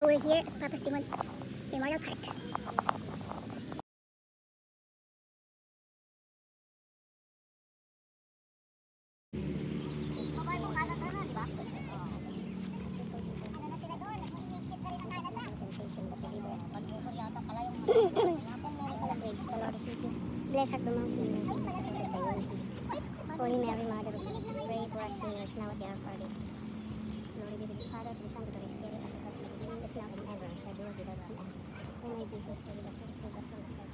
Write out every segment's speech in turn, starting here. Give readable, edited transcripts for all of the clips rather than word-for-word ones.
We're here at Papa Simon's Memorial Park. Bless her the mountain. Holy Mary, Mother of God, pray for us sinners now at the hour of our death. Glory be to the Father, to the Son, to the Holy Spirit, as it was in the beginning, is now, and ever, and shall be world without end. O my Jesus, forgive us, forgive us, forgive us.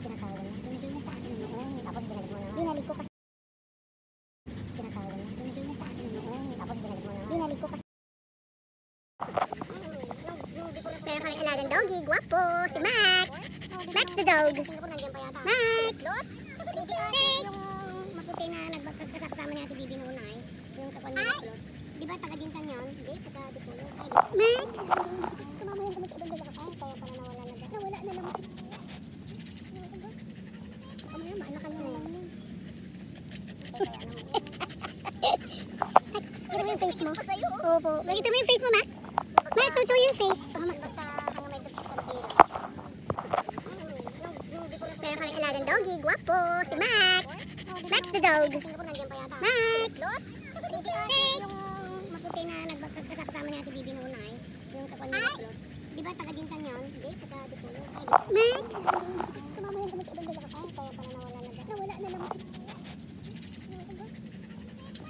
Tinatawagan niya. Binigay niya sa akin noon. Tapos binalik mo na. Binalik ko kasi. Tinatawagan niya. Binigay niya sa akin noon. Tapos binalik mo na. Binalik ko kasi. Meron kami alagang doggy. Guwapo. Si Max. Max the dog. Max. Thanks. Yung maputi na nagkasama ni Ate Bibi noon ay. Yung kapal niya float. Di ba taga-jinsan yun? Hindi. Taga-dipulo. Max. Sumama yung gamit sa ibang dala ka. Kaya pala nawala na dyan. Nawala na naman. Maanakan mo na lang. Max, kita mo yung face mo? Opo. Kita mo yung face mo, Max? Max, don't show your face. Oh, Max. Meron kami alagang doggy. Guwapo. Si Max. Max the dog. Max. Thanks. Maputi na nagkasama ni Ate Bibi noon ay. Yung kapal niya float. Di ba taga-jinsan yun? Hindi. Taga-dipulo. Max. Sumama yung gamit sa ibang dala ka. Kaya pala nawala na dyan. Nawala na naman.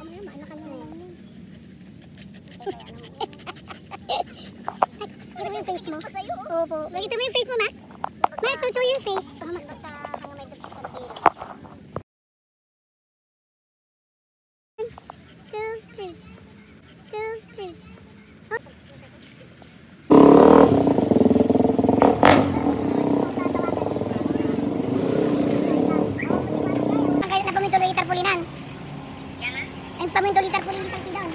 Maanakan mo na lang. Max, kita mo yung face mo? Opo. Kita mo yung face mo, Max? Max, don't show your face. Oh, Max. 1, 2, 3. 2, 3. Tarpulinan. Yan na? Ay, pamintuli tarpulinan sa sidaw.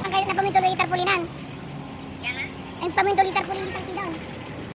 Ang kaya na pamintuli tarpulinan. Yan na? Ay, pamintuli tarpulinan sa